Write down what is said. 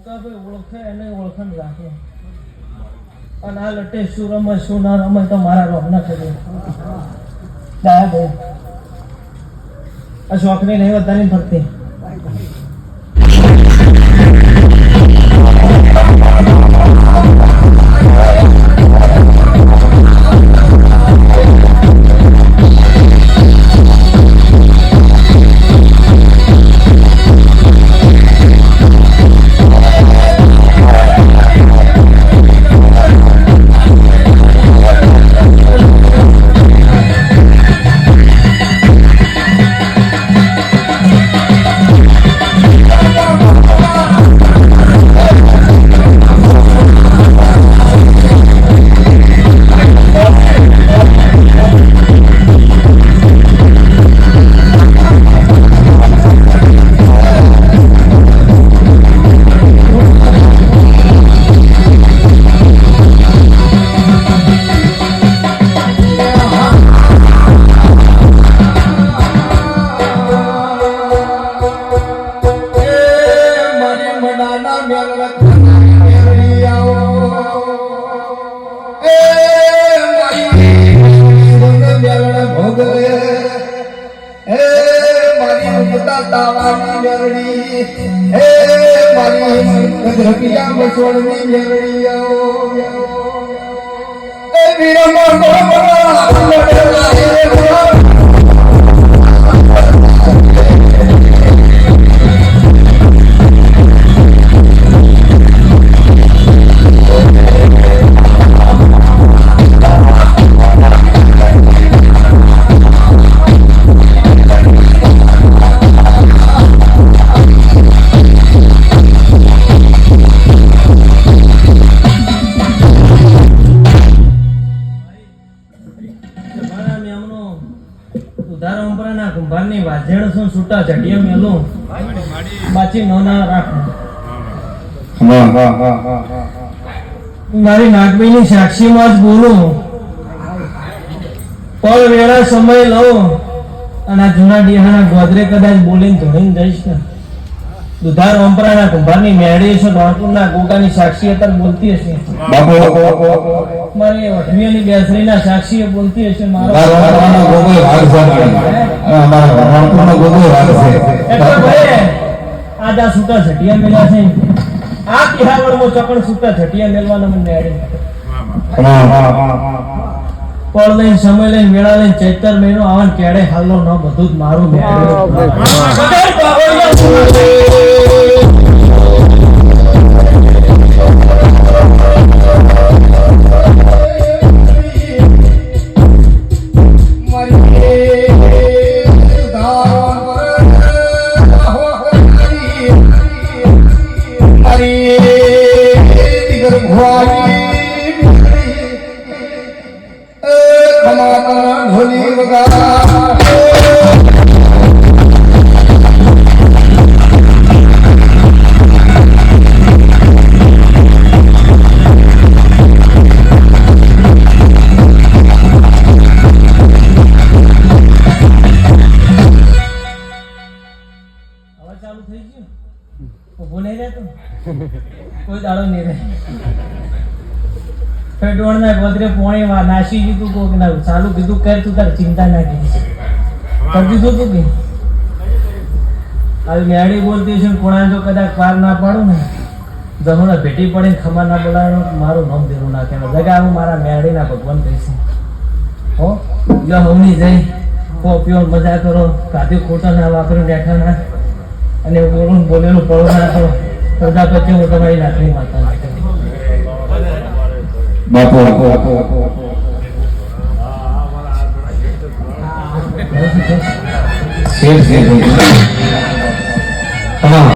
ભાઈ ઓળખે એને ઓળખણ રાખે અને આ લટે શું રમે શું ના રમે તો મારા રોગ ના થશે દયા ભાઈ આ શોખની નહીં વધારે ફરતી મારી નાગભાઈની સાક્ષીમાં જ બોલું પણ વેળા સમય લો અને આ જૂના ડીહાના ગોદરે કદાચ બોલીને ધોઈને જઈશ ને દુધાર ઓમપરાના કુંભારની મેળી છે ડોણપુરના ગોગાની સાક્ષી અત્યારે બોલતી હશે મારી વઢમિયાની બેસરીના સાક્ષીએ બોલતી હશે આજ આ છૂટા છટિયા મેળ્યા છે આ તિહાવડમાં ચકણ છૂટા છટિયા મેળવાના મને મેળી પળ લઈને સમય લઈને વેળા લઈને ચૈતર મહિનો આવન કેડે હાલો ન બધું જ મારું કોઈ દાડો નહીં રહે પેટવણ ના ગોદરે પોણી માં નાસી દીધું કોક ના ચાલુ કીધું કર તું તાર ચિંતા ના કરી દીધું તું કે આવી મેળી બોલતી છે કોણા જો કદાચ પાર ના પાડું ને જમણા ભેટી પડીને ખમા ના બોલાવવાનું મારું નામ દેવું ના કહેવાય જગા હું મારા મેળી ના ભગવાન કહીશ હો યો હમણી જઈ કોપીઓ મજા કરો કાધી ખોટા ના વાપરો બેઠા ના અને બોલેલું પડો ના કરો પ્રજાપતિ હું તમારી લાકડી માતા બાપુ